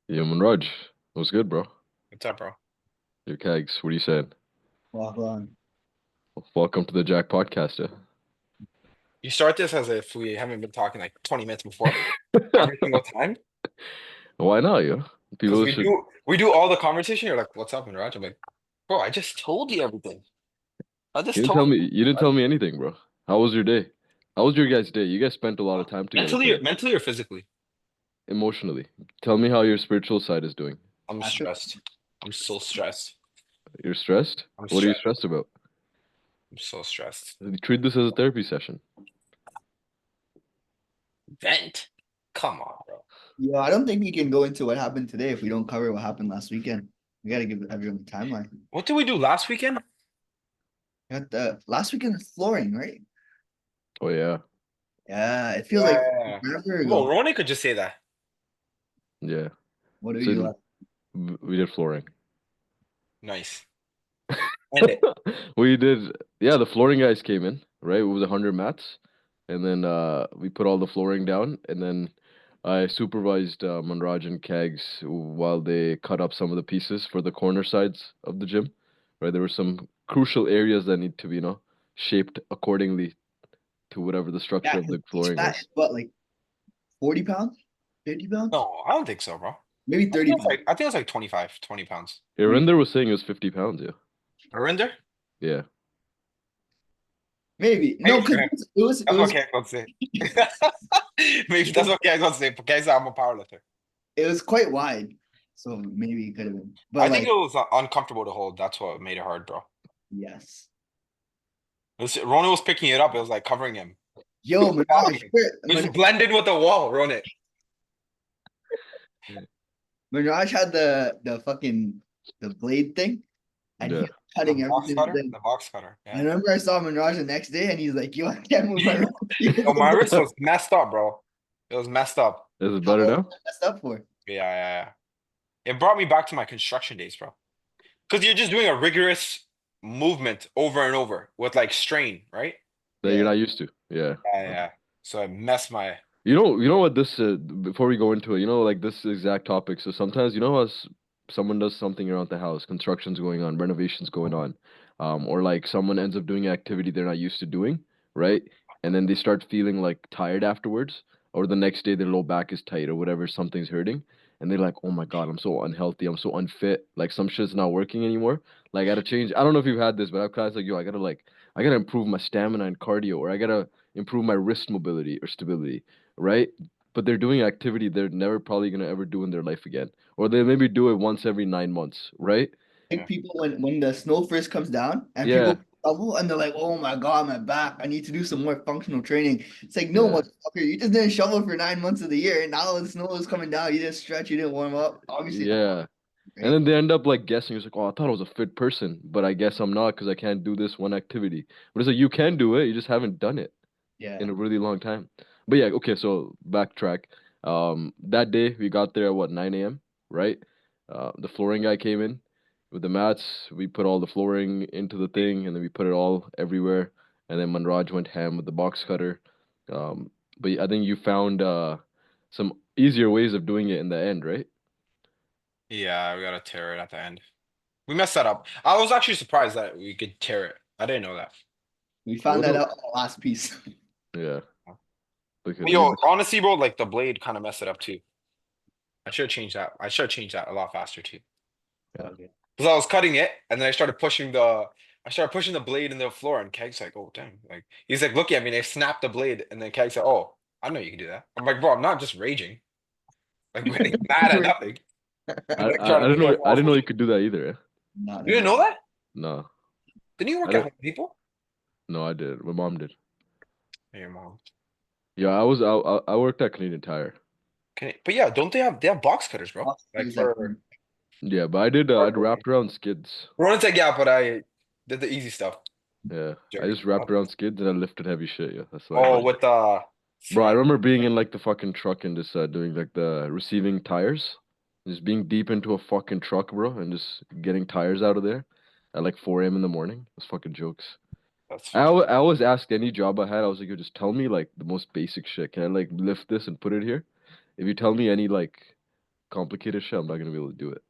Yo, Manraj, what's good, bro? What's up, bro? Your Kags, what are you saying? Walk on. Welcome to the Jack Podcast. You start this as if we haven't been talking like 20 minutes before every single time. Why not, yo? Because People we should. do we do all the conversation. You're like, what's up, Manraj? I'm like, bro, I just told you everything. I You just didn't told tell me. you. You didn't tell me anything, bro. How was your day? How was your guys' day? You guys spent a lot of time together Mentally, today. mentally or physically? Emotionally, tell me how your spiritual side is doing. I'm After stressed. I'm so stressed. You're stressed. I'm What are you stressed. stressed about? I'm so stressed. Treat this as a therapy session. Vent. Come on, bro. I don't think we can go into what happened today if we don't cover what happened last weekend. We got to give everyone the timeline. What did we do last weekend? We got the last weekend flooring, right? Oh yeah, Yeah, it feels like Yeah. forever Well, ago. Ronan could just say that. yeah. What do you So like? we did flooring. Nice. End it. We did. Yeah, the flooring guys came in. Right, it was 100 mats, and then we put all the flooring down, and then I supervised Manraj and Kags while they cut up some of the pieces for the corner sides of the gym. Right, there were some crucial areas that need to be, shaped accordingly to whatever the structure Yeah, of 'cause the each flooring mat was. is what, like 40 pounds, 50 pounds, No, I don't think so, bro. maybe I think 30 it's pounds. like I think it's like 25, 20 pounds. Maybe, Irinder was saying it was 50 pounds. Yeah, Arinder? yeah. maybe no, Maybe because for him. it That's was okay, I can say. Maybe that's okay, I can say. Porque I'm a powerlifter. it was quite wide, so maybe it could have been. I But think like, it was uncomfortable to hold. That's what made it hard, bro. yes, Rona was picking it up. It was like covering him. yo, Manoj, It just blended with the wall, Rona. Manraj had the fucking the blade thing, and he Yeah. was cutting everything. The box cutter. I Yeah. remember I saw Manraj the next day, and he's like, "Yo, I can't move my wrist." He was Yo, my like, wrist was messed up, bro. It was messed up. Is it "How better long now? was that stuff for?" Yeah. It brought me back to my construction days, bro. Because you're just doing a rigorous movement over and over with like strain, right? That you're Yeah, not used to. Yeah. Yeah. So it messed my. You know what this before we go into it, like this exact topic. So sometimes someone does something around the house, construction's going on, renovations going on, or like someone ends up doing an activity they're not used to doing, right? And then they start feeling like tired afterwards, or the next day their low back is tight or whatever, something's hurting, and they're like, "Oh my God, I'm so unhealthy, I'm so unfit, like some shit's not working anymore. Like I gotta change." I don't know if you've had this, but I've kind of like, yo, I gotta improve my stamina and cardio, or I gotta improve my wrist mobility or stability, right? But they're doing activity they're never probably gonna ever do in their life again, or they maybe do it once every 9 months, right? like Yeah. people when the snow first comes down, and Yeah, people shovel, and they're like, "Oh my God, my back! I need to do some more functional training." It's like, no, yeah, motherfucker, you just didn't shovel for 9 months of the year, and now the snow is coming down. You didn't stretch, you didn't warm up. Obviously, not yeah. And right. then they end up like guessing. It's like, oh, I thought I was a fit person, but I guess I'm not because I can't do this one activity. But it's like you can do it, you just haven't done it in Yeah, a really long time. But yeah, okay, so backtrack. That day we got there at what, 9 a.m., right? The flooring guy came in with the mats. We put all the flooring into the thing, and then we put it all everywhere. And then Manraj went ham with the box cutter. But I think you found some easier ways of doing it in the end, right? Yeah, we gotta tear it at the end. We messed that up. I was actually surprised that we could tear it. I didn't know that. we Well, found that no, out on the last piece. yeah, because But we yo, just honestly, bro, like the blade kind of messed it up too. I should have changed that. I should have changed that a lot faster too. yeah. Okay. Because I was cutting it, and then I started pushing the blade in the floor, and Keg's like, "Oh damn!" Like he's like, "Look at me!" And I snapped the blade, and then Keg said, "Oh, I know you can do that." I'm like, "Bro, I'm not just raging, like getting mad at nothing. I'm like trying I to didn't make my know I balls didn't know you move." could do that either. Eh? Not You didn't never. know that? No, Didn't you I work at didn't. Home Depot? No, I did. My mom did. Hey, your mom. Yeah, I worked at Canadian Tire. But yeah, don't they have box cutters, bro? Like He's like, for Yeah, but I'd cardboard. wrapped around skids. Ronan's like, yeah, but I did the easy stuff. Yeah, I Joking. just wrapped around skids and I lifted heavy shit. Yeah, that's what I Oh, did. with Bro, I remember being in like the fucking truck and just doing like the receiving tires, just being deep into a fucking truck, bro, and just getting tires out of there at like 4 a.m. in the morning. Those fucking jokes. that's I, funny. I always asked any job I had, I was like, yo, just tell me like the most basic shit. Can I like lift this and put it here? If you tell me any like complicated shit, I'm not gonna be able to do it.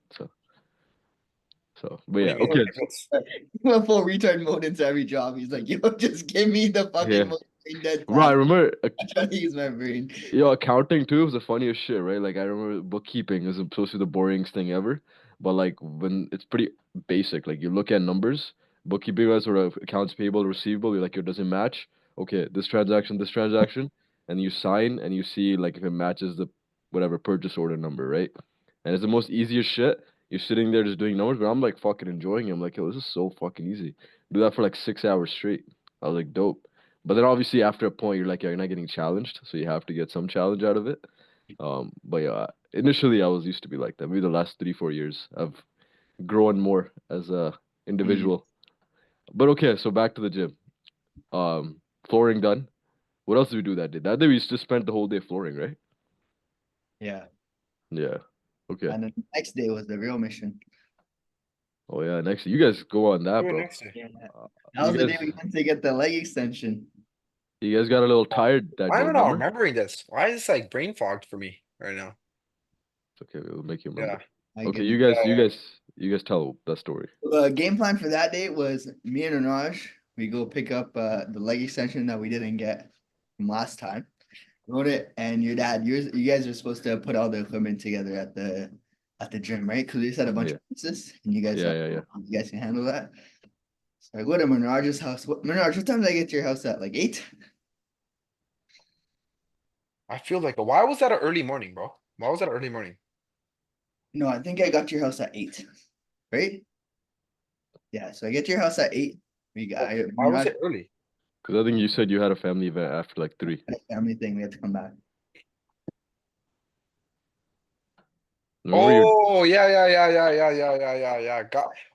But What do yeah, you mean? okay. Like, what's He went full retard mode into every job. He's like, yo, just give me the fucking Yeah, most brain dead bro, I task. remember I'm trying to use my brain. accounting too was the funniest shit, right? Like I remember bookkeeping is supposed to be the boringest thing ever, but like when it's pretty basic, like you look at numbers, bookkeeping wise or accounts payable, receivable, you're like it doesn't match. Okay, this transaction, and you sign and you see like if it matches the whatever purchase order number, right? And it's the most easiest shit. You're sitting there just doing numbers, but I'm like fucking enjoying it. I'm like, yo, this is so fucking easy. Do that for like 6 hours straight. I was like, dope. But then obviously after a point you're like, yeah, you're not getting challenged, so you have to get some challenge out of it. But yeah, initially I was used to be like that. Maybe the last 3, 4 years I've grown more as a Mm, individual. But okay, so back to the gym. Flooring done. What else did we do that day? That day we just spent the whole day flooring, right? yeah. Yeah. Okay. And then the next day was the real mission. Oh yeah, next you guys go on that, doing bro. next day? Yeah. Uh, That you was the day guys we went to get the leg extension. you guys got a little tired that Why day, am I not remember? remembering this? Why is this like brain fogged for me right now? It's okay, we'll make you Yeah. remember. My Okay, goodness. you guys tell that story. The game plan for that day was me and Manraj, we go pick up the leg extension that we didn't get from last time. Wrote it, and your dad, you guys are supposed to put all the equipment together at the gym, right? Because we just had a bunch Yeah. of pieces, and you guys Yeah, yeah, yeah. you guys can handle that. So I go to Manraj's house. Manraj, what time did I get to your house at? Like 8? I feel like, why was that an early morning, bro? Why was that an early morning? No, I think I got to your house at 8, right? Yeah, so I get to your house at 8. We got Why was Manraj it early? Because I think you said you had a family event after like 3. had a family thing. We had to come back. Remember you Oh, yeah.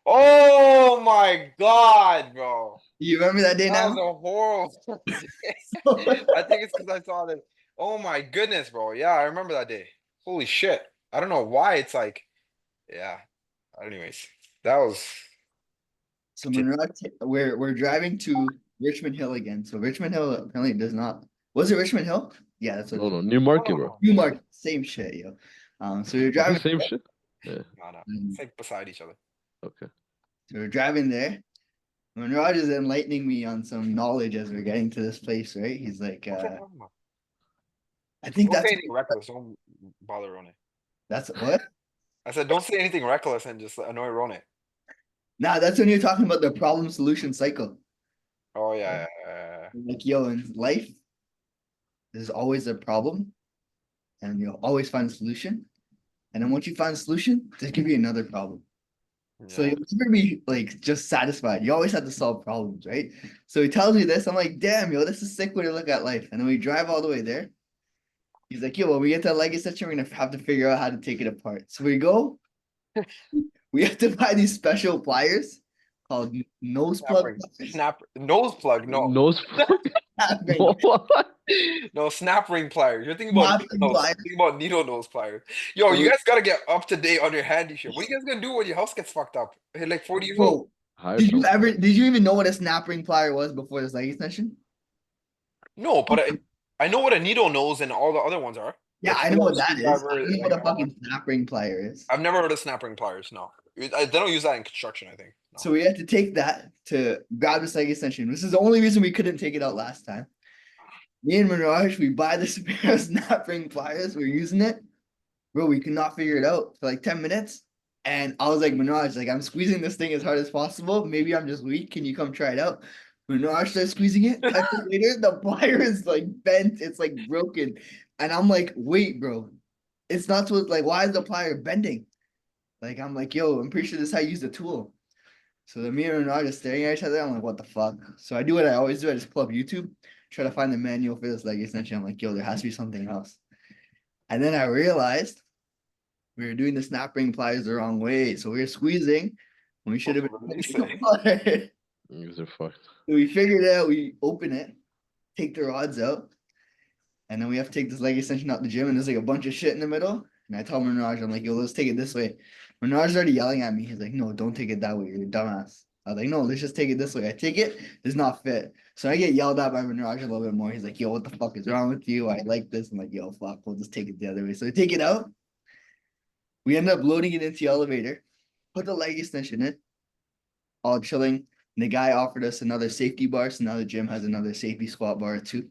Oh my God, bro. You remember that day That now? was a horrible day. I think it's because I saw that. Oh my goodness, bro. Yeah, I remember that day. Holy shit. I don't know why it's like, yeah. Anyways, that was. So we're driving to Richmond Hill again. So Richmond Hill apparently does not. Was it Richmond Hill? Yeah, that's what no it's. no New No, no, Market, bro. no. Newmarket, same shit, yo. So we're Is driving. this same shit? Yeah. No, no. um, It's like beside each other. Okay. So we're driving there. When Raj is enlightening me on some knowledge as we're getting to this place, right? He's like, What's that talking about? I think Don't say that's anything reckless. Don't bother Ronet. that's what? I said, don't say anything reckless and just annoy Ronet. Nah, that's when you're talking about the problem solution cycle. Oh, Yeah. yeah. Like, yo, in life, there's always a problem, and you'll always find a solution. And then once you find a solution, there can be another problem. So Yeah. you'll never be like just satisfied. You always have to solve problems, right? So he tells me this. I'm like, damn, yo, this is a sick way to look at life. And then we drive all the way there. He's like, yo, when we get to Lego section, we're gonna have to figure out how to take it apart. So we go, we have to buy these special pliers called nose Snap plug ring. pliers. Snap. Nose plug. No. Nose Snap ring, what? No, snap ring pliers. You're thinking about snap needle ring nose. pliers. Thinking about needle nose pliers. Yo, you So, guys gotta get up to date on your handy shit. What are you guys gonna do when your house gets fucked up? You're like 40 years old. bro, Hire someone. did you even know what a snap ring plier was before this Lego session? No, but I know what a needle nose and all the other ones are. Yeah, Like I know what Phillips that is. I screwdriver, don't know like what a all that. fucking snap ring plier is. I've never heard of snap ring pliers. No, they don't use that in construction. I think. No. So we had to take that to grab this Lego extension. This is the only reason we couldn't take it out last time. Me and Manraj, we buy this pair of snap ring pliers. We're using it. Bro, we could not figure it out for like 10 minutes. And I was like, Manraj, like, I'm squeezing this thing as hard as possible. Maybe I'm just weak. Can you come try it out? Manraj starts squeezing it. 10 minutes later, the plier is like bent. It's like broken. And I'm like, wait, bro. It's not supposed like, why is the plier bending? Like, I'm like, yo, I'm pretty sure this is how you use the tool. So the me and Manraj are staring at each other. I'm like, what the fuck? So I do what I always do. I just pull up YouTube, try to find the manual for this leg extension. I'm like, yo, there has to be something else. And then I realized we were doing the snap ring pliers the wrong way. So we were squeezing when we should have been Release pulling it. the plier. You guys are fucked. So we figured it out. We open it, take the rods out, and then we have to take this leg extension out the gym. And there's like a bunch of shit in the middle. And I tell Manraj, I'm like, yo, let's take it this way. Manraj's already yelling at me. He's like, no, don't take it that way. You're a dumbass. I was like, no, let's just take it this way. I take it, it's not fit. So I get yelled at by Manraj a little bit more. He's like, yo, what the fuck is wrong with you? I like this. I'm like, yo, fuck, we'll just take it the other way. So I take it out. We ended up loading it into the elevator, put the leg extension in, all chilling. And the guy offered us another safety bar, so now the gym has another safety squat bar too.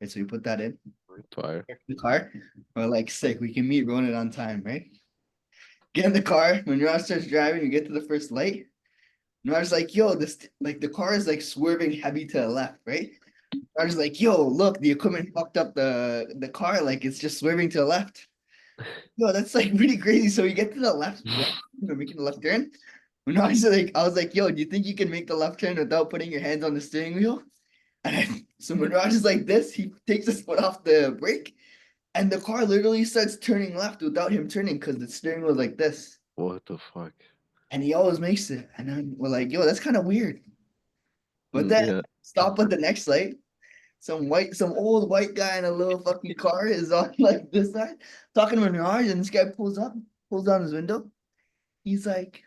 And so we put that in Fire. the car. We're like, sick, we can meet Ronan on time, right? Get in the car. When Raj starts driving, we get to the first light. And Raj's like, yo, this like the car is like swerving heavy to the left, right? Raj's like, yo, look, the equipment fucked up the car, like it's just swerving to the left. Yo, that's like pretty crazy. So we get to the left, we're making the left turn. When I was like, yo, do you think you can make the left turn without putting your hands on the steering wheel? So when Raj is like this, he takes his foot off the brake, and the car literally starts turning left without him turning because the steering wheel was like this. What the fuck? And he always makes it. And then we're like, yo, that's kind of weird. But then Yeah. stop at the next light. Some old white guy in a little fucking car is on like this side talking to Manraj, and this guy pulls down his window. He's like,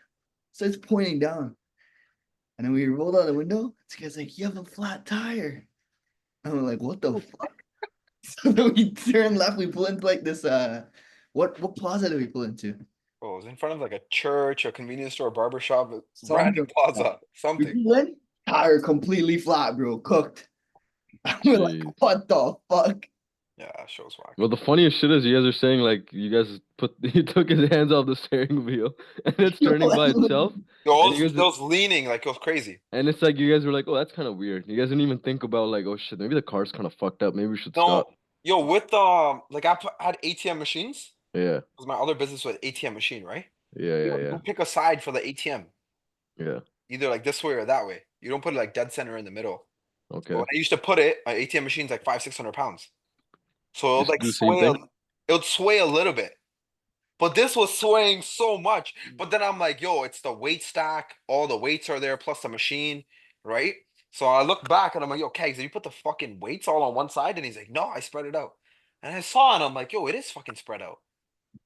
starts pointing down. And then we roll down the window. This guy's like, you have a flat tire. And we're like, what the fuck? So then we turn left, we pull into like this what plaza do we pull into? Oh, it was in front of like a church, a convenience store, a barber shop, a random Something like that. plaza, We something. pull in, tire completely flat, bro, cooked. We're like, Jeez. what the fuck? Yeah, shows whack. Well, the funniest shit is you guys are saying like you guys put he took his hands off the steering wheel and it's turning by itself, Yo, and you guys it was leaning like it was crazy. and it's like you guys were like, oh, that's kind of weird. You guys didn't even think about like, oh shit, maybe the car's kind of fucked up. Maybe we should No, stop. yo, with like I had ATM machines. Yeah, Because my other business was ATM machine, right? yeah, yeah, yeah, You pick a side for the ATM, yeah. either like this way or that way. You don't put it like dead center in the middle. So Okay, when I used to put it, my ATM machine's like 500-600 pounds. So it would just like do the same thing. it would sway a little bit. But this was swaying so much. But then I'm like, yo, it's the weight stack. All the weights are there, plus the machine, right? So I look back and I'm like, yo, Kegs, did you put the fucking weights all on one side? And he's like, no, I spread it out. And I saw it and I'm like, yo, it is fucking spread out.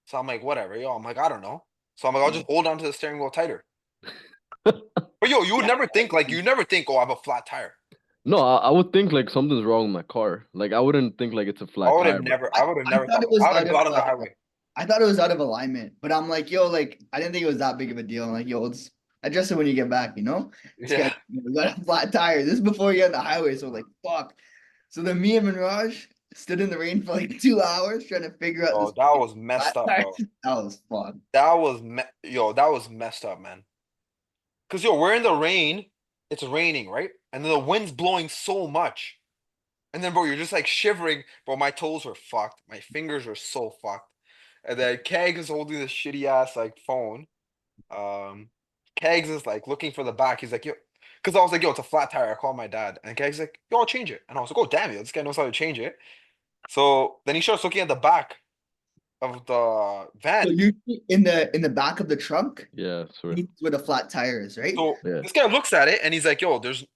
So I'm like, whatever, yo. I'm like, I don't know. So I'm like, I'll just hold on to the steering wheel tighter. But yo, you would never think you never think, oh, I have a flat tire. No, I would think like something's wrong with my car. Like I wouldn't think like it's a flat tire, but I would have I never thought thought. it was I would out have of got on the highway. I thought it was out of alignment, but I'm like, yo, like I didn't think it was that big of a deal. I'm like, yo, let's address it when you get back, you know? This guy Yeah. got a flat tire. This is before you get on the highway, so like fuck. So then me and Manraj stood in the rain for like 2 hours trying to figure out Oh, this that was flat messed up, tire. bro. That was fun. That was messed up, man. Cause yo, we're in the rain. It's raining, right? And then the wind's blowing so much. And then, bro, you're just like shivering. Bro, my toes were fucked. My fingers were so fucked. And then Keg is holding this shitty ass like phone. Um, Kegs is like looking for the back. He's like, yo, because I was like, yo, it's a flat tire. I called my dad, and Kegs like, yo, I'll change it. And I was like, oh damn it, this guy knows how to change it. So then he starts looking at the back of the So van. you in the back of the trunk, yeah, swear. where the flat tire is, right? So Yeah, this guy looks at it and he's like, yo, there's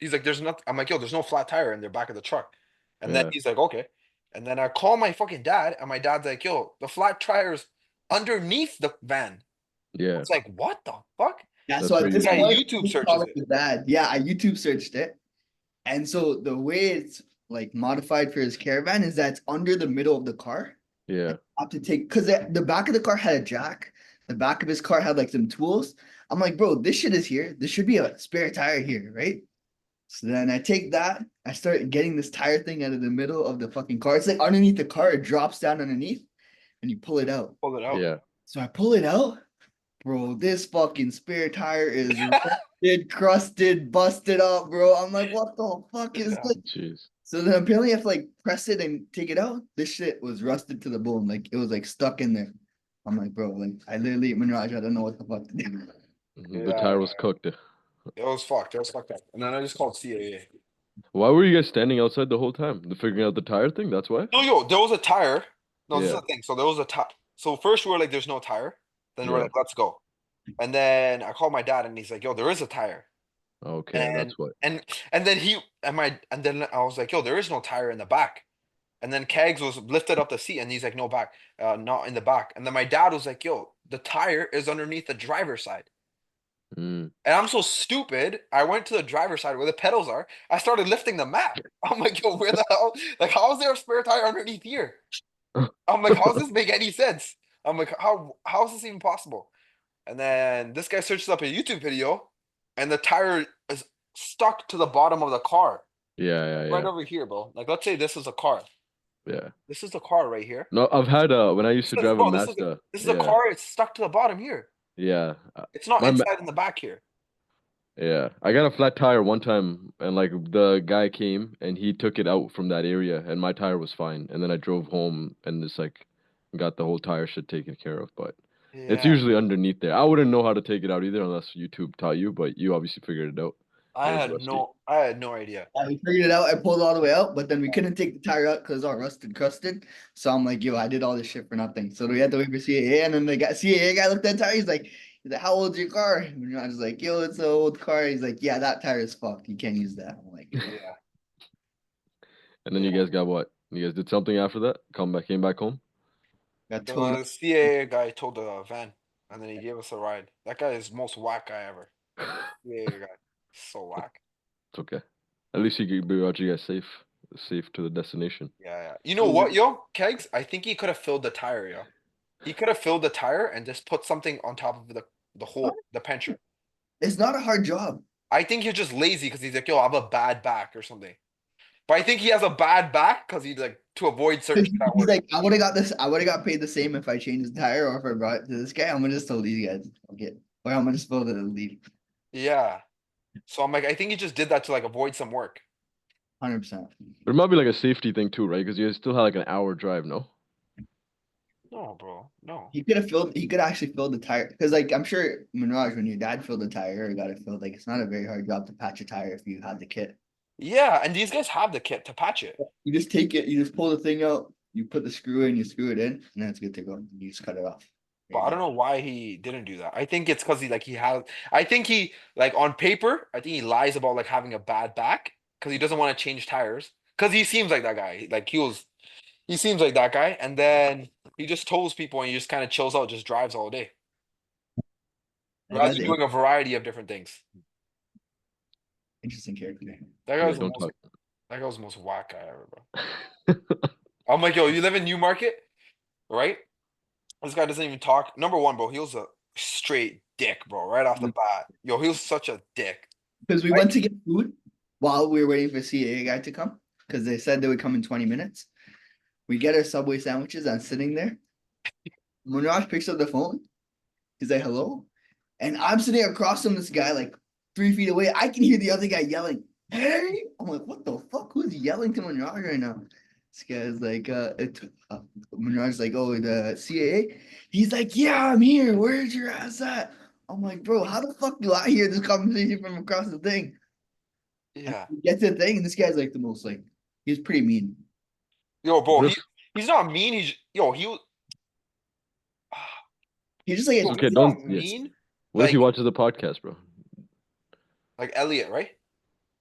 not. I'm like, yo, there's no flat tire in the back of the truck. And then yeah, he's like, okay. And then I call my fucking dad, and my dad's like, yo, the flat tire's underneath the van. yeah. It's like, what the fuck? Yeah, That's so at where This this you. guy point, YouTube we searches call it it. the bad. Yeah, I YouTube searched it. And so the way it's like modified for his caravan is that it's under the middle of the car. Yeah, Have to take because the back of the car had a jack. The back of his car had like some tools. I'm like, bro, this shit is here. There should be a spare tire here, right? So then I take that. I start getting this tire thing out of the middle of the fucking car. It's like underneath the car, it drops down underneath, and you pull it out. Pull it out. yeah. So I pull it out, bro. This fucking spare tire is rusted, crusted, busted up, bro. I'm like, what the fuck is Yeah. this? Jeez. So then apparently I have to like press it and take it out. This shit was rusted to the bone. Like it was like stuck in there. I'm like, bro, like I literally, Manraj, I don't know what the fuck to do. The tire was cooked. It was fucked. It was fucked up. And then I just called CAA. Why were you guys standing outside the whole time? The figuring out the tire thing? That's why? No, yo, there was a tire. No, this is Yeah, the thing. So there was a tire. So first we were like, there's no tire. Then we're yeah. like, let's go. And then I called my dad and he's like, yo, there is a tire. Okay, And that's what. and then and then I was like, yo, there is no tire in the back. And then Kegs was lifted up the seat and he's like, no back, not in the back. And then my dad was like, yo, the tire is underneath the driver's side. Mm. And I'm so stupid. I went to the driver's side where the pedals are. I started lifting the map. I'm like, yo, where the hell? Like, how is there a spare tire underneath here? I'm like, how does this make any sense? I'm like, how is this even possible? And then this guy searches up a YouTube video, and the tire is stuck to the bottom of the car, Yeah, yeah, right yeah, over here, bro. Like, let's say this is a car. yeah. This is the car right here. No, I've had when I used to drive a Bro, Mazda. this is a Yeah, car. It's stuck to the bottom here. yeah. It's not My inside in the back here. Yeah, I got a flat tire one time, and like the guy came and he took it out from that area, and my tire was fine. And then I drove home and just like got the whole tire shit taken care of. But it's Yeah, usually underneath there. I wouldn't know how to take it out either unless YouTube taught you, but you obviously figured it out. That was rusty. I had no idea. I figured it out. I pulled all the way out, but then we couldn't take the tire out because it's all rusted, crusted. So I'm like, yo, I did all this shit for nothing. So we had to wait for CAA, and then the CAA guy looked at the tire. He's like, how old's your car? And I was like, yo, it's an old car. He's like, yeah, that tire is fucked. You can't use that. I'm like, Yeah, And then you yeah. guys got what? You guys did something after that? Came back home? got towed. The CAA guy told the van, and then he gave us a ride. That guy is the most whack guy ever. CAA guy, so whack. It's okay. At least he brought you guys safe to the destination. Yeah, yeah. You know what, yo, Kegs? I think he could have filled the tire, yo. He could have filled the tire and just put something on top of the pencher. It's not a hard job. I think he's just lazy because he's like, yo, I have a bad back or something. But I think he has a bad back because he's like to avoid certain shit at He's work. like, I would have got this. I would have got paid the same if I changed the tire or if I brought it to this guy. I'm gonna just tell these guys, okay, or I'm gonna just build it and leave. Yeah. So I'm like, I think he just did that to like avoid some work. 100%. But it might be like a safety thing too, right? Because you still had like an hour drive, no? No, bro. No. He could have filled. He could actually fill the tire because, like, I'm sure Manraj, when your dad filled the tire or got it filled, like, it's not a very hard job to patch a tire if you had the kit. Yeah, and these guys have the kit to patch it. You just take it. You just pull the thing out. You put the screw in. You screw it in, and then it's good to go. You just cut it off. But I don't know why he didn't do that. I think it's because he has. I think he like on paper. I think he lies about like having a bad back because he doesn't want to change tires. Because he seems like that guy. Like he seems like that guy. And then he just tolls people and he just kind of chills out, just drives all day, That rather guy's than an doing a variety of different things. interesting character. That guy Yeah, was the don't most. talk. That guy was the most whack guy ever, bro. I'm like, yo, you live in Newmarket, right? This guy doesn't even talk. Number one, bro, he was a straight dick, bro, right off the bat. Yo, he was such a dick. Because we Right? went to get food while we were waiting for CAA guy to come because they said they would come in 20 minutes. We get our Subway sandwiches. I'm sitting there. Manraj picks up the phone. He's like, hello. And I'm sitting across from this guy, like 3 feet away. I can hear the other guy yelling, hey. I'm like, what the fuck? Who's yelling to Manraj right now? This guy's like, Manraj's like, oh, the CAA. He's like, yeah, I'm here. Where's your ass at? I'm like, bro, how the fuck do I hear this conversation from across the thing? And Yeah. we get to the thing, and this guy's like the most like, he's pretty mean. Yo, bro, What if? he's not mean. He was He's just like, bro, Okay, he's not don't. Yeah. mean. What if he Like watches the podcast, bro? like Elliot, right?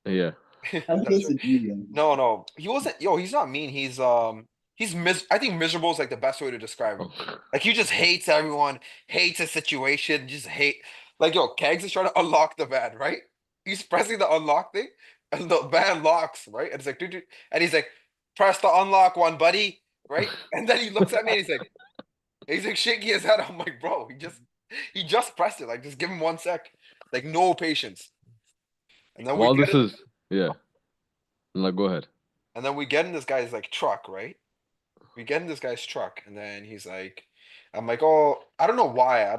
Yeah. I'm That's supposed right. to do you. No, no, he wasn't. Yo, he's not mean. I think miserable is like the best way to describe him. Oh. Like he just hates everyone, hates the situation, just hate. Like yo, Kegs is trying to unlock the van, right? He's pressing the unlock thing, and the van locks, right? And it's like, dude, and he's like, press the unlock one, buddy, right? And then he looks at me and he's like shaking his head. I'm like, bro, he just pressed it. Like, just give him 1 sec. Like, no patience. And then we While get this it, is, yeah. Like, go ahead. and then we get in this guy's like truck, right? We get in this guy's truck, and then he's like, I'm like, oh, I don't know why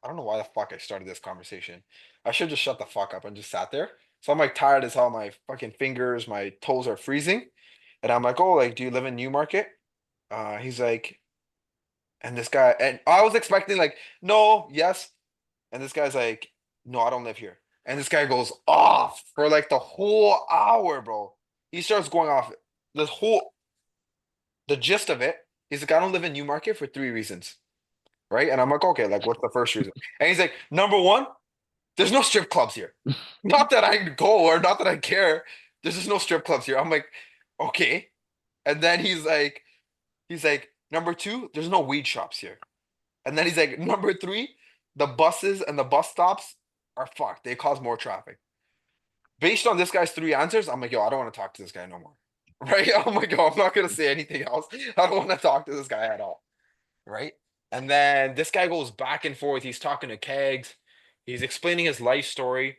the fuck I started this conversation. I should just shut the fuck up and just sat there. So I'm like tired as hell. My fucking fingers, my toes are freezing. And I'm like, oh, like, do you live in Newmarket? He's like, and this guy, and I was expecting like, no, yes. And this guy's like, no, I don't live here. And this guy goes off for like the whole hour, bro. He starts going off. This whole the gist of it is like, I don't live in Newmarket for 3 reasons. Right. And I'm like, okay, like what's the first reason? And he's like, number one, there's no strip clubs here. Not that I go or not that I care. There's just no strip clubs here. I'm like, okay. And then he's like, number two, there's no weed shops here. And then he's like, number three, the buses and the bus stops are fucked. They cause more traffic. Based on this guy's 3 answers, I'm like, yo, I don't want to talk to this guy no more. Right? I'm like, yo, I'm not gonna say anything else. I don't want to talk to this guy at all. Right? And then this guy goes back and forth. He's talking to Kegs. He's explaining his life story.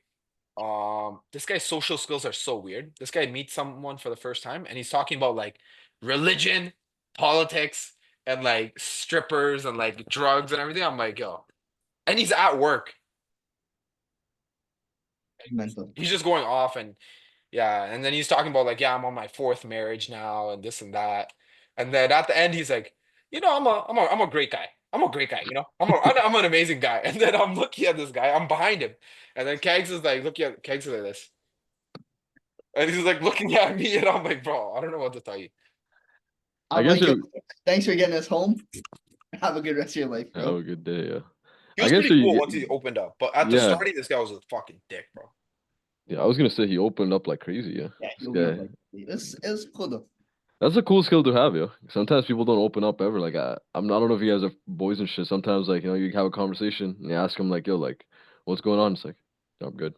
This guy's social skills are so weird. This guy meets someone for the first time and he's talking about like religion, politics, and like strippers and like drugs and everything. I'm like, yo. And he's at work. Mental. He's just going off and yeah, and then he's talking about like, yeah, I'm on my fourth marriage now and this and that. And then at the end, he's like, you know, I'm a great guy. I'm a great guy, you know. I'm an amazing guy. And then I'm looking at this guy. I'm behind him. And then Kegs is like, looking at Kegs is like this. And he's like looking at me, and I'm like, bro, I don't know what to tell you. I I'm guess like, yo, you thanks for getting us home. Have a good rest of your life, have bro. a good day. Yeah. He I was guess pretty cool you. once he opened up, but at the Yeah. starting, this guy was a fucking dick, bro. Yeah. I was gonna say he opened up like crazy. Yeah. Yeah, This you'll be guy. like, it was cool though. That's a cool skill to have, yo. Sometimes people don't open up ever. Like I don't know if you guys are boys and shit. Sometimes like you have a conversation and you ask them like, yo, like, what's going on? It's like, "Yeah, I'm good."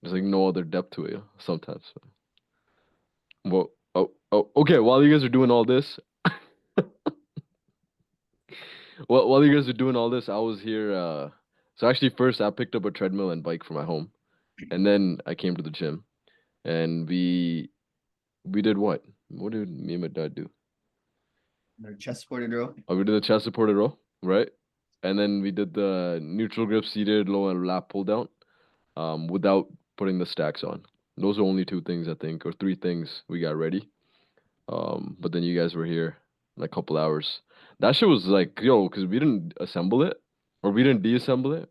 There's like no other depth to it, yo. Sometimes. Well, okay. While you guys are doing all this, while you guys are doing all this, I was here. So actually, first I picked up a treadmill and bike for my home, and then I came to the gym, and we did what? What did me and my dad do? Their chest supported row. Oh, we did the chest supported row, right? And then we did the neutral grip seated low and lat pull down, without putting the stacks on. Those are only two things I think, or three things we got ready. But then you guys were here in a couple hours. That shit was like, yo, because we didn't assemble it, or we didn't disassemble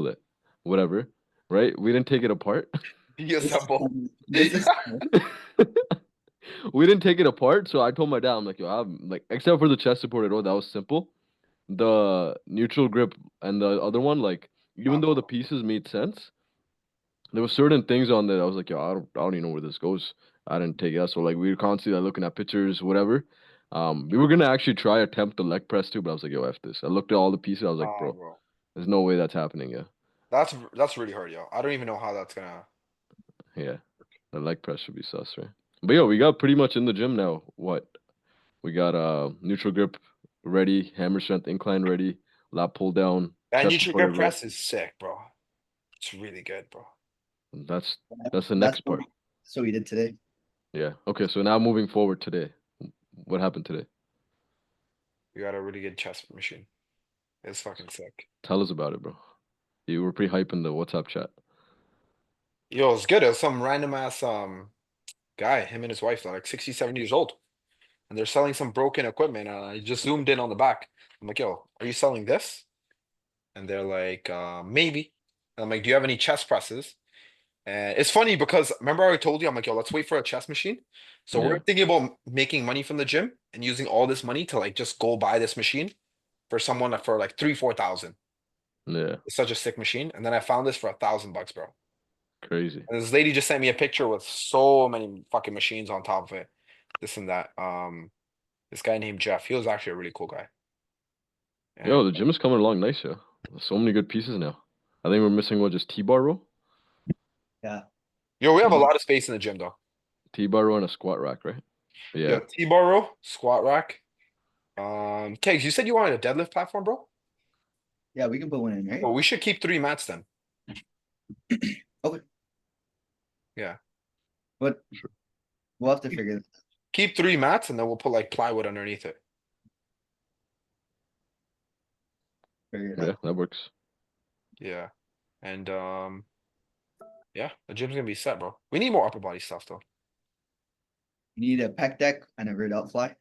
it, whatever, right? We didn't take it apart. He This assembled. this We didn't take it apart, so I told my dad, I'm like, yo, I'm like, except for the chest supported row, that was simple. The neutral grip and the other one, like, even though the pieces made sense, there were certain things on there I was like, yo, I don't even know where this goes. I didn't take it. So like we were constantly like, looking at pictures, whatever. We were gonna actually try attempt the leg press too, but I was like, yo, F this. I looked at all the pieces, I was like, bro, Bro. there's no way that's happening, yeah. That's really hard, yo. I don't even know how that's gonna. Yeah. The leg press should be sus, right? But yo, we got pretty much in the gym now. What? We got neutral grip ready, hammer strength incline ready, lat pull down, That chest neutral grip supported row. press is sick, bro. It's really good, bro. That's that's the that's next part. what we did today. Yeah. Okay, so now moving forward today. What happened today? You got a really good chest machine. It's fucking sick. Tell us about it, bro. You were pretty hype in the WhatsApp chat. Yo, it's good. It was some random ass guy, him and his wife, they're like 60, 70 years old. And they're selling some broken equipment. And I just zoomed in on the back. I'm like, yo, are you selling this? And they're like, maybe. And I'm like, do you have any chest presses? And it's funny because remember I told you, I'm like, yo, let's wait for a chest machine. So Yeah. we're thinking about making money from the gym and using all this money to like just go buy this machine for someone for like 3, 4 thousand. Yeah. It's such a sick machine. And then I found this for $1,000, bro. Crazy. And this lady just sent me a picture with so many fucking machines on top of it. This and that. This guy named Jeff, he was actually a really cool guy. Yo, And the gym is coming along nice, yo. So many good pieces now. I think we're missing what, just T-bar row? Yeah. yo, we have a T-bar lot of space in the gym though. T-bar row and a squat rack, right? Yo, Yeah. T-bar row, squat rack. Kegs, you said you wanted a deadlift platform, bro? Yeah, we can put one in, right? Well, we should keep 3 mats then. Okay. Yeah. But Sure. we'll have to figure that. Keep 3 mats and then we'll put like plywood underneath it. Figure it Yeah, out. that works. Yeah. And yeah, the gym's gonna be set, bro. We need more upper body stuff though. You need a pec deck and a rear delt fly.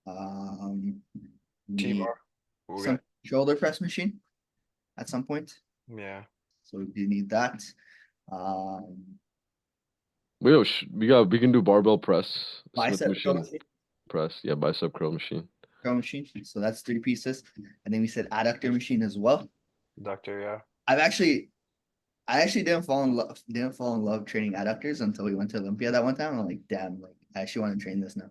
You need T-bar. We'll some get, shoulder press machine at some point. yeah. So you need that. Um, But yo, we can do barbell press, Smith bicep curl machine machine. press. Yeah, bicep curl machine. Curl machine. So that's 3 pieces. And then we said adductor machine as well. Doctor, yeah. I actually didn't fall in love training adductors until we went to Olympia that one time. I'm like, damn, like I actually want to train this now.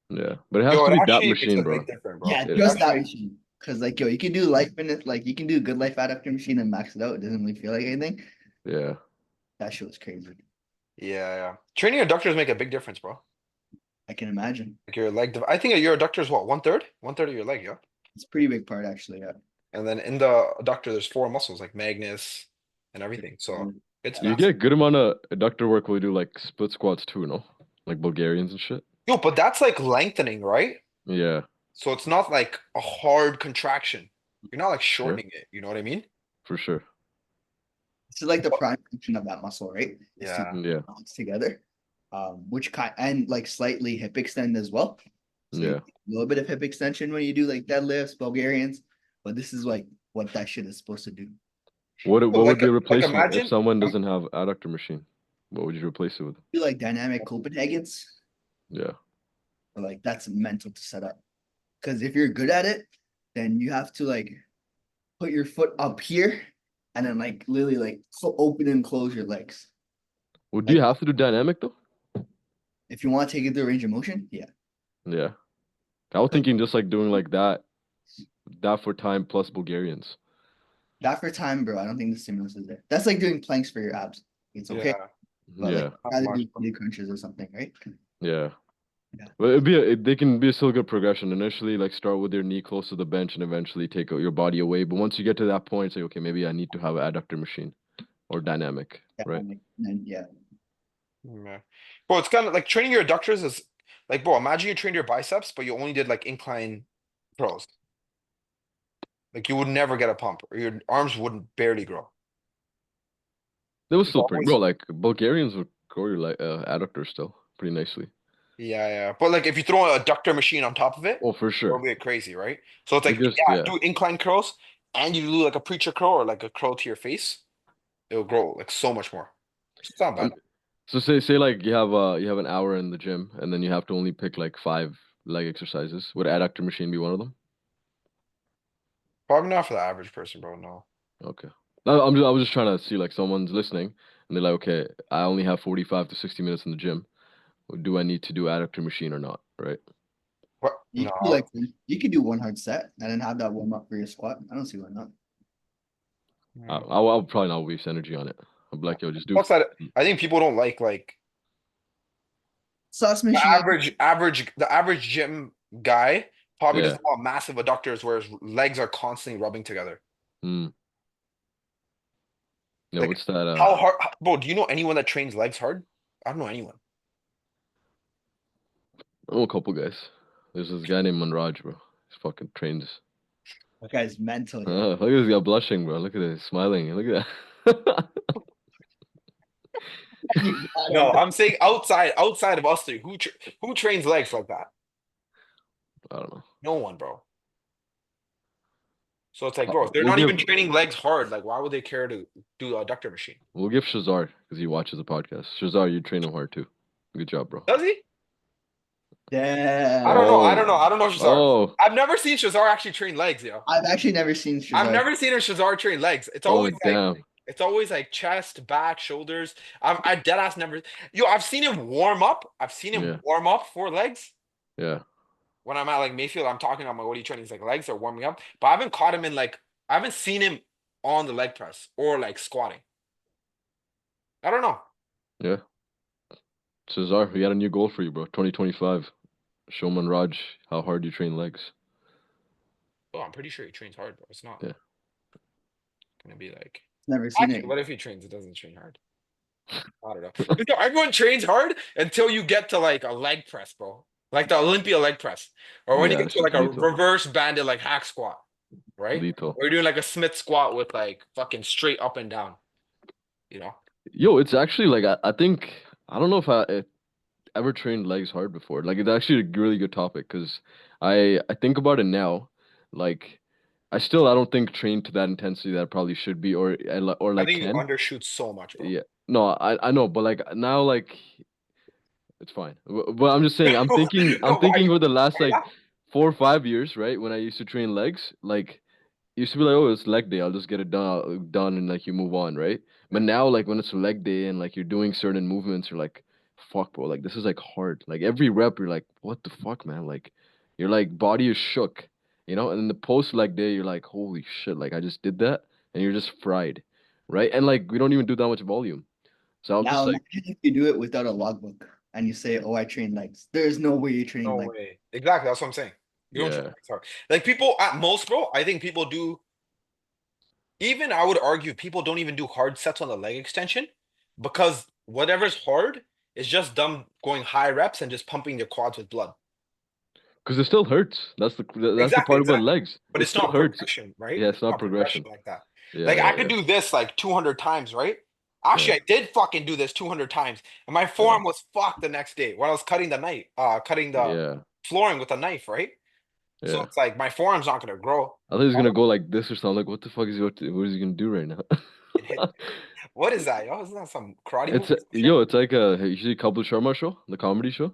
Yeah. But it has Yo, to it be that actually makes machine, a bro. big difference, bro. Yeah, It- just that Actually, machine. Cause like yo, you can do life fitness, like you can do good life adductor machine and max it out. It doesn't really feel like anything. Yeah. That shit was crazy. yeah. Training adductors make a big difference, bro. I can imagine. Like your leg, I think your adductor is what, 1/3? 1/3 of your leg, yeah? It's a pretty big part actually. Yeah. And then in the adductor, there's 4 muscles like magnus and everything. So it's You massive. get good amount of adductor work when you do like split squats too, no? Like Bulgarians and shit. Yo, but that's like lengthening, right? Yeah, So it's not like a hard contraction. You're not like yeah, shortening it. You know what I mean? for sure. This is like the prime function of that muscle, right? Is to Yeah. Yeah, balance together. Which kind and like slightly hip extend as well. So you yeah. get a little bit of hip extension when you do like deadlifts, Bulgarians, but this is like what that shit is supposed to do. What would Like be a like replacement if imagine someone doesn't have adductor machine? What would you replace it with? Do like dynamic Copenhagen's, Yeah. but like that's mental to set up. Because if you're good at it, then you have to like put your foot up here and then like literally like open and close your legs. Would you Like have to do dynamic though? if you want to take it through range of motion, yeah. Yeah. I was 'Cause thinking just like doing like that for time plus Bulgarians. that for time, bro, I don't think the stimulus is there. That's like doing planks for your abs. It's okay, yeah, but like Yeah, you not gotta much. do knee crunches or something, right? yeah. Yeah. But they can be a still good progression. Initially, like start with your knee close to the bench and eventually take your body away. But once you get to that point, say, okay, maybe I need to have an adductor machine or dynamic, Yeah, right? and yeah. Yeah. Bro, it's kind of like training your adductors is like, bro, imagine you trained your biceps, but you only did like incline curls. Like you would never get a pump, or your arms wouldn't barely grow. They was It's still pretty, bro. always, Like Bulgarians would grow your like adductor still pretty nicely. yeah, yeah. But like if you throw a adductor machine on top of it, Oh, for it'll sure. be crazy, right? So it's It like, just yeah, yeah. do incline curls and you do like a preacher curl or like a curl to your face, it'll grow like so much more. It's not bad. Um, so say like you have an hour in the gym and then you have to only pick like 5 leg exercises. Would adductor machine be one of them? Probably not for the average person, bro. No. Okay. No, I was just trying to see like someone's listening and they're like, okay, I only have 45 to 60 minutes in the gym. Do I need to do adductor machine or not? Right. What? You No. could do like you could do one hard set and then have that warm up for your squat. I don't see why not. I'll probably not waste energy on it. I'll be like, yo, just do. Plus, I think people don't like Sauce the machine. average gym guy probably Yeah. doesn't want massive adductors where his legs are constantly rubbing together. Mm. Yeah. Like What's that? how hard, bro? Do you know anyone that trains legs hard? I don't know anyone. I know a couple guys. There's this guy named Manraj, bro. He's fucking trains. That guy's mental. Yeah. Look at this guy blushing, bro. Look at this, smiling. Look at that. No, I'm saying outside of us three, who trains legs like that? I don't know. No one, bro. So it's like, Uh, bro, if they're We'll not give even training legs hard. Like, why would they care to do a adductor machine? we'll give Shazar because he watches the podcast. Shazar, you train him hard too. Good job, bro. Does he? I Damn. don't know. I don't Oh, know. I don't know Shazar. oh, I've never seen Shazar actually train legs, yo. I've actually never seen I've Shazar. never seen a Shazar train legs. oh, damn. It's always like chest, back, shoulders. I dead ass never. Yo, I've seen him warm up. I've seen him Yeah, warm up for legs. yeah. When I'm at like Mayfield, I'm talking. I'm like, what are you training? He's like legs are warming up. But I haven't caught him in like. I haven't seen him on the leg press or like squatting. I don't know. Yeah. Cesar, we got a new goal for you, bro. 2025. Show Manraj how hard you train legs. Oh, I'm pretty sure he trains hard, but it's not Yeah. gonna be like. Never seen Actually, it. what if he trains? It doesn't train hard. I don't know. You know, everyone trains hard until you get to like a leg press, bro. Like the Olympia leg press, or when you Yeah, get it's to just like a lethal. reverse banded like hack squat, right? Lethal. Or you're doing like a Smith squat with like fucking straight up and down. You know? Yo, it's actually like I think I don't know if I ever trained legs hard before. Like it's actually a really good topic because I think about it now, like I don't think train to that intensity that I probably should be or I like think you can. undershoot so much, bro. Yeah. No, I know, but like now like it's fine. But I'm just saying I'm No, why thinking you? for the last Why like not? 4 or 5 years, right? When I used to train legs, like used to be like, oh, it's leg day. I'll just get it done, and like you move on, right? But now, like when it's leg day and like you're doing certain movements, you're like, fuck, bro, like this is like hard. Like every rep, you're like, what the fuck, man? Like your like body is shook, you know. And then the post leg day, you're like, holy shit, like I just did that, and you're just fried, right? And like we don't even do that much volume, so I'm Now just like, imagine if you do it without a logbook and you say, "Oh, I train legs." There's no way you're training No legs. way. Exactly. That's what I'm saying. You don't train Yeah. legs hard. Like people at most, bro, I think people do, even I would argue people don't even do hard sets on the leg extension because whatever's hard is just them going high reps and just pumping their quads with blood. Because it still hurts. That's the Exactly, part about exactly. legs. But It it's still not hurts. progression, right? Yeah, it's It's not not progression progression. like that. Yeah, Like I yeah, could yeah. do this like 200 times, right? Yeah, Actually, I did fucking do this 200 times, and my yeah, forearm was fucked the next day when I was cutting the yeah, flooring with a knife, right? So yeah. it's like my forearm's not gonna grow. I thought he was gonna go like this or something. Like, what the fuck is he? What is he gonna do right now? It hit. What is that, yo? Isn't that some karate movie It's or some shit? yo. It's like a you see Couple Sharma show, the comedy show.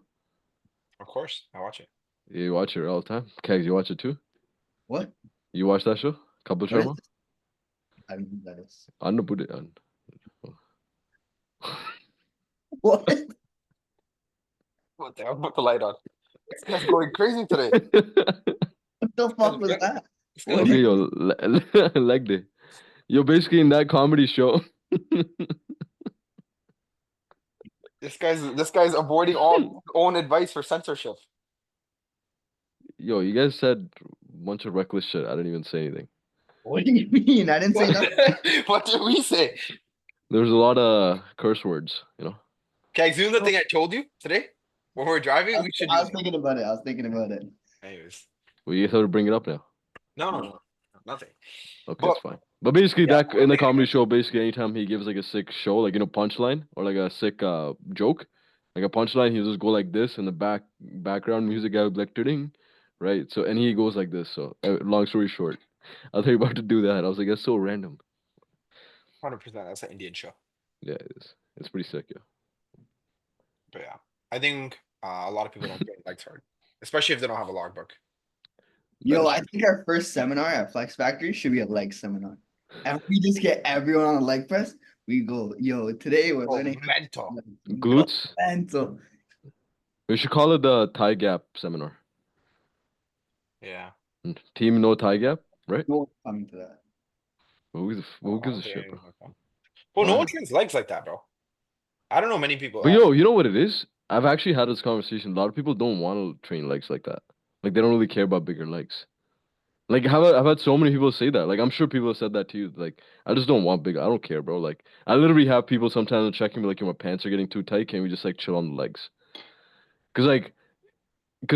Of course, I watch it. Yeah, you watch it all the time. Kegs, you watch it too. What? You watch that show, Couple What is Sharma? this? I don't know what that is. Anna put it on. What? What the hell? Put the light on. This guy's going crazy today. What the fuck was that? This guy's What do Okay, you yo, leg day. You're basically in that comedy show. this guy's avoiding all his own advice for censorship. Yo, you guys said a bunch of reckless shit. I didn't even say anything. what do you mean? I didn't say What, nothing. what did we say? There's a lot of curse words, you know. Can I zoom the thing I told you today? When we're driving, we should I use was it. thinking about it. I was thinking about it. Anyways. Well, you thought to bring it up now. No, nothing. Okay, But it's fine. But basically, yeah, that in the comedy show, basically, anytime he gives like a sick show, like punchline or like a sick joke, like a punchline, he'll just go like this, and the background music guy would be like ding, right? So and he goes like this. So long story short, I thought you were about to do that. I was like, that's so random. 100%. That's an Indian show. Yeah, it is. It's pretty sick, yeah. But yeah, I think a lot of people don't train legs hard, especially if they don't have a logbook. Yo, I think our first seminar at Flex Factory should be a leg seminar. And we just get everyone on a leg press. We go, yo, today we're Oh, learning mental. go Glutes. mental. We should call it the thigh gap seminar. Yeah. Team no thigh gap, right? No one's coming to that. Who I gives don't a think shit, bro? anything like that. Well, no Why? one trains legs like that, bro. I don't know many people But that. yo, you know what it is? I've actually had this conversation. A lot of people don't want to train legs like that. Like they don't really care about bigger legs. Like I've had so many people say that. Like I'm sure people have said that to you. Like I just don't want big. I don't care, bro. Like I literally have people sometimes checking me like, "Yo, my pants are getting too tight. Can we just like chill on the legs?" Because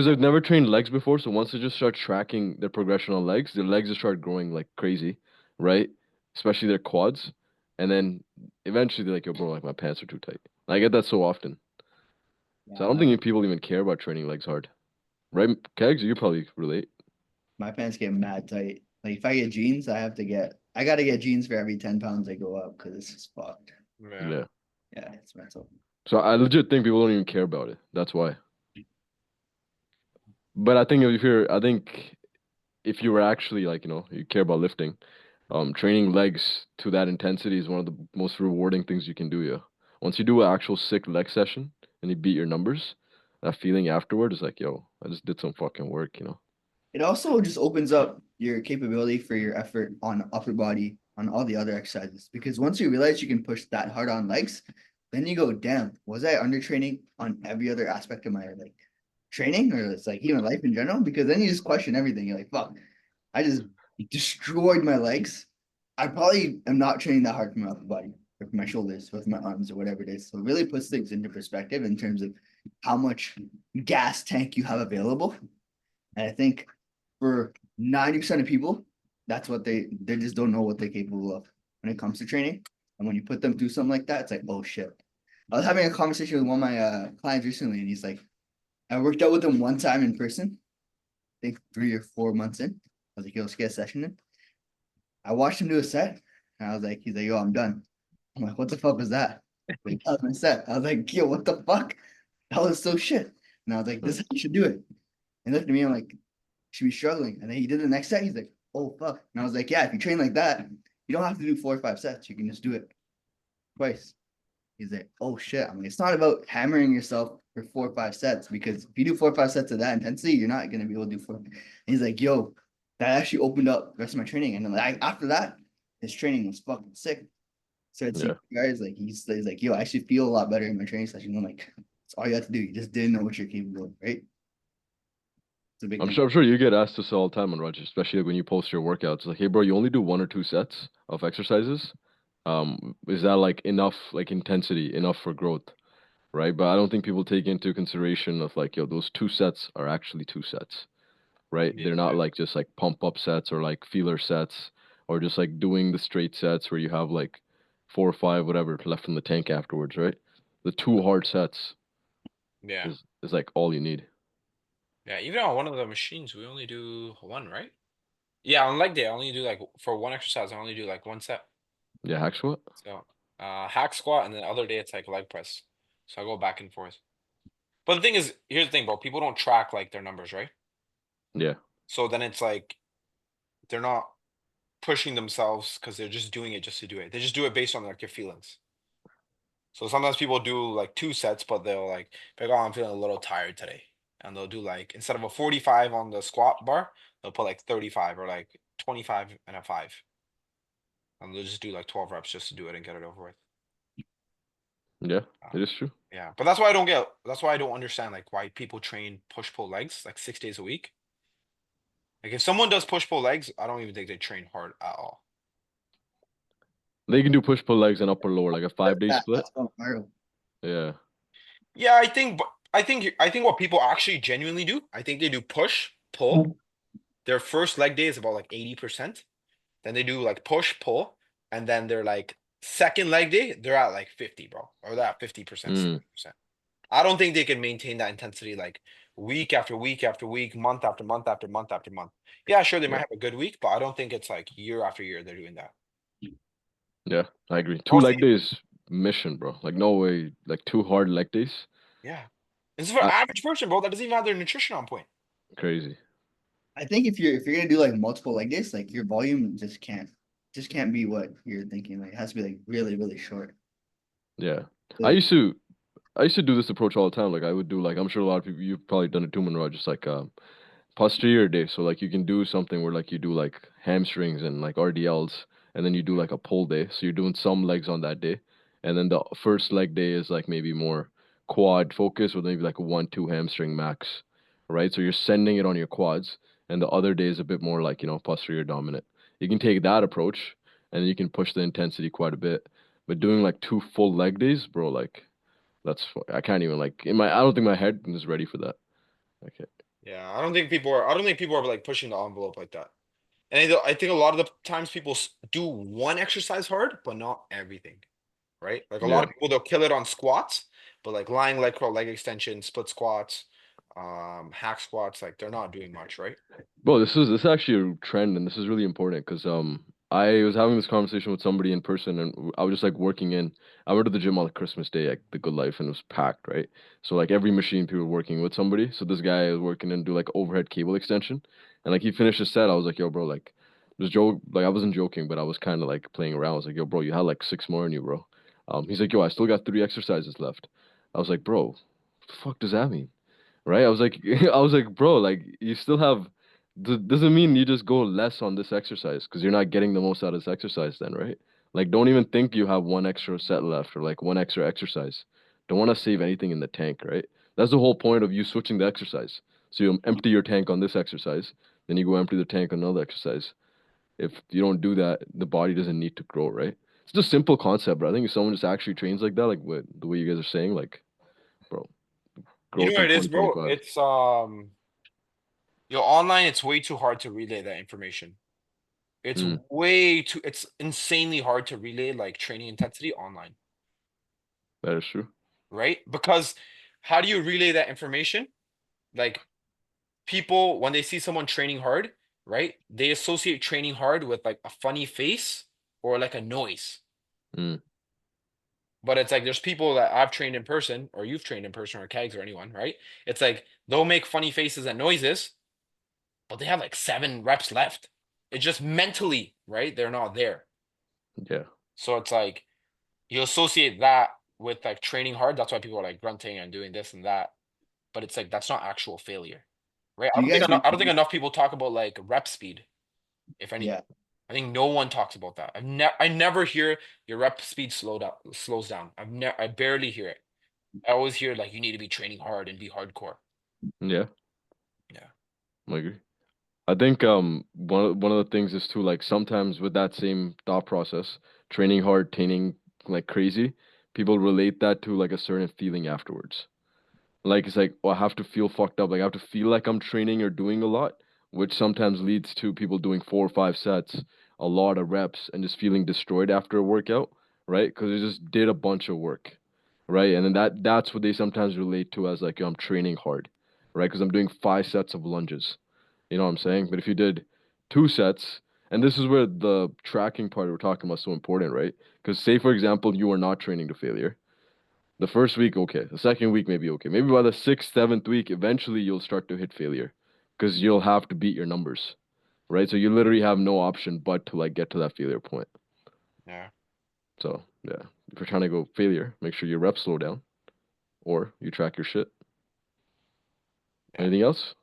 they've never trained legs before. So once they just start tracking their progression on legs, their legs just start growing like crazy, right? Especially their quads, and then eventually they're like, "Yo, bro, like my pants are too tight." I get that so often. So I Yeah, don't think people even care about training legs hard. Right, Kegs? You probably relate. my pants get mad tight. Like if I get jeans, I gotta get jeans for every 10 pounds I go up because it's just fucked. Yeah. Yeah. Yeah, it's mental. So I legit think people don't even care about it. That's why. But I think if you were actually like, you care about lifting, training legs to that intensity is one of the most rewarding things you can do, yeah. Once you do an actual sick leg session and you beat your numbers, that feeling afterward is like, yo, I just did some fucking work. It also just opens up your capability for your effort on upper body on all the other exercises because once you realize you can push that hard on legs, then you go, damn, was I undertraining on every other aspect of my like training or it's like even life in general? Because then you just question everything. You're like, fuck, I just destroyed my legs. I probably am not training that hard for my upper body or for my shoulders or for my arms or whatever it is. So it really puts things into perspective in terms of how much gas tank you have available. And I think for 90% of people, that's what they just don't know what they're capable of when it comes to training. And when you put them through something like that, it's like, oh shit. I was having a conversation with one of my clients recently, and he's like, I worked out with him one time in person, I think 3 or 4 months in. I was like, yo, let's get a session in. I watched him do a set, and I was like, he's like, yo, I'm done. I'm like, what the fuck was that? Like, that was my set. I was like, yo, what the fuck? That was so shit. And I was like, this is how you should do it. And looked at me, I'm like, should be struggling. And then he did the next set. He's like, oh fuck. And I was like, yeah, if you train like that, you don't have to do 4 or 5 sets. You can just do it twice. He's like, oh shit. I'm like, it's not about hammering yourself for 4 or 5 sets because if you do 4 or 5 sets of that intensity, you're not gonna be able to do four. And he's like, yo, that actually opened up the rest of my training. And then like after that, his training was fucking sick. So it's Yeah. guys like he's like, yo, I actually feel a lot better in my training session. I'm like, it's all you have to do. You just didn't know what you're capable of, right? It's a big I'm thing. sure. I'm sure you get asked this all the time, Manraj, especially like when you post your workouts. Like, hey, bro, you only do 1 or 2 sets of exercises. Is that like enough, like intensity, enough for growth, right? But I don't think people take into consideration of like, yo, those 2 sets are actually 2 sets, right? Yeah. They're not like just like pump up sets or like feeler sets or just like doing the straight sets where you have like 4 or 5 whatever left in the tank afterwards, right? The 2 hard sets Yeah. is like all you need. Yeah. Even on one of the machines, we only do one, right? Yeah, on leg day, I only do like for one exercise, I only do like one set. Yeah, hack squat. So hack squat, and then the other day it's like leg press. So I go back and forth. But the thing is, here's the thing, bro. People don't track like their numbers, right? Yeah. So then it's like they're not pushing themselves because they're just doing it just to do it. They just do it based on like their feelings. So sometimes people do like 2 sets, but they'll like, oh, I'm feeling a little tired today. And they'll do like instead of a 45 on the squat bar, they'll put like 35 or like 25 and a 5. And they'll just do like 12 reps just to do it and get it over with. Yeah, Um, it is true. yeah. But that's why I don't understand like why people train push pull legs like 6 days a week. Like if someone does push pull legs, I don't even think they train hard at all. They can do push pull legs and upper lower, like a 5 day split. That's going viral. Yeah. Yeah, I think what people actually genuinely do, I think they do push, pull. Their first leg day is about like 80%. Then they do like push, pull, and then they're like second leg day, they're at like 50, bro. Or they're at 50%, Mm, 60%. I don't think they can maintain that intensity like week after week after week, month after month after month after month. Yeah, sure, they might yeah. have a good week, but I don't think it's like year after year they're doing that. Yeah, I agree. Two Mostly, leg days mission, bro. Like no way. Like 2 hard leg days. yeah. This is for Uh, average person, bro. That doesn't even have their nutrition on point. Crazy. I think if you're gonna do like multiple leg days, like your volume just can't be what you're thinking. Like it has to be like really, really short. Yeah. I Like, used to I used to do this approach all the time. Like I would do like I'm sure a lot of people you've probably done it too, Manraj, just like posterior day. So like you can do something where like you do like hamstrings and like RDLs, and then you do like a pull day. So you're doing some legs on that day, and then the first leg day is like maybe more quad focus with maybe like a 1-2 hamstring max, right? So you're sending it on your quads, and the other day is a bit more like posterior dominant. You can take that approach, and then you can push the intensity quite a bit. But doing like 2 full leg days, bro, like I can't even like in my I don't think my head is ready for that. Okay. Yeah, I don't think people are like pushing the envelope like that. And I think a lot of the times people do one exercise hard, but not everything, right? Like a lot Yeah. of people, they'll kill it on squats, but like lying leg curl, leg extension, split squats, hack squats, like they're not doing much, right? Bro, this is actually a trend, and this is really important because I was having this conversation with somebody in person, and I was just like working in. I went to the gym on like Christmas Day at the Good Life, and it was packed, right? So like every machine, people were working with somebody. So this guy was working in do like overhead cable extension, and like he finished his set. I was like, yo, bro, like this joke, like I wasn't joking, but I was kind of like playing around. I was like, yo, bro, you had like 6 more in you, bro. He's like, yo, I still got 3 exercises left. I was like, bro, what the fuck does that mean? Right? I was like, I was like, bro, like you still have. Doesn't mean you just go less on this exercise because you're not getting the most out of this exercise, then, right? Like, don't even think you have 1 extra set left or like 1 extra exercise. Don't want to save anything in the tank, right? That's the whole point of you switching the exercise. So you empty your tank on this exercise, then you go empty the tank on another exercise. If you don't do that, the body doesn't need to grow, right? It's just a simple concept, but I think if someone just actually trains like that, like what the way you guys are saying, like, bro, You know growth what in it is, bro? 2025. It's online, it's way too hard to relay that information. Mm, It's insanely hard to relay like training intensity online, that is true. right? Because how do you relay that information? Like people, when they see someone training hard, right? They associate training hard with like a funny face or like a noise. Mm, But it's like there's people that I've trained in person, or you've trained in person, or Kegs or anyone, right? It's like they'll make funny faces and noises, but they have like 7 reps left. It's just mentally, right? They're not there. yeah. So it's like you associate that with like training hard. That's why people are like grunting and doing this and that. But it's like that's not actual failure, right? do you guys I don't think enough people talk about like rep speed, if anything. yeah. I think no one talks about that. I never hear your rep speed slows down. I barely hear it. I always hear like you need to be training hard and be hardcore. Yeah. Yeah. I agree. I think one of the things is too, like, sometimes with that same thought process, training hard, training like crazy, people relate that to like a certain feeling afterwards. Like it's like, oh, I have to feel fucked up. Like I have to feel like I'm training or doing a lot, which sometimes leads to people doing 4 or 5 sets, a lot of reps, and just feeling destroyed after a workout, right? Because they just did a bunch of work, right? And then that's what they sometimes relate to as like, yo, I'm training hard, right? Because I'm doing 5 sets of lunges. You know what I'm saying? But if you did 2 sets, and this is where the tracking part we're talking about is so important, right? Because say for example, you are not training to failure. The first week, okay. The second week, maybe okay. Maybe by the sixth, seventh week, eventually you'll start to hit failure because you'll have to beat your numbers, right? So you literally have no option but to like get to that failure point. Yeah. So yeah, if you're trying to go failure, make sure your reps slow down or you track your shit. Yeah. Anything else?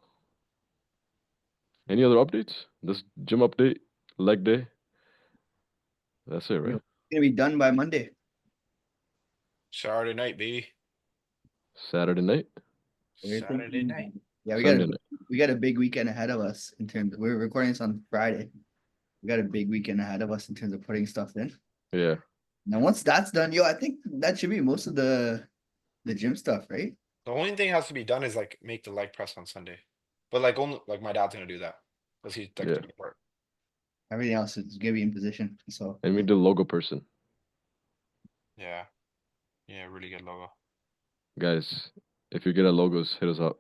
Any other updates? This gym update, leg day. That's it, You know, right? it's gonna be done by Monday. Saturday night, baby. Saturday night, We're Saturday thinking, night. yeah, Sunday night. we got a big weekend ahead of us in terms of, we're recording this on Friday. We got a big weekend ahead of us in terms of putting stuff in. Yeah, Now, once that's done, yo, I think that should be most of the gym stuff, right? The only thing has to be done is like make the leg press on Sunday. But like only like my dad's gonna do that. Because he's like yeah. the part. Everything else is gonna be in position. So And we the logo person, Yeah. Yeah, really good logo. guys. If you get a logos, hit us up.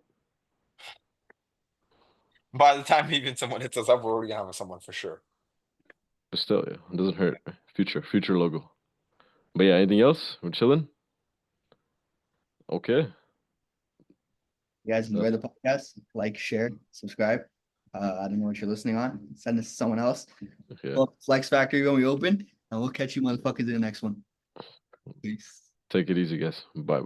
By the time even someone hits us up, we're already gonna have someone for sure. But still, yeah, it doesn't hurt. Future logo. But yeah, anything else? We're chilling. Okay. you guys enjoy That's the podcast, like, share, subscribe. I don't know what you're listening on. Send this to someone else. yeah. Well, Flex Factory when we open, and we'll catch you motherfuckers in the next one. Peace. Take it easy, guys. Bye.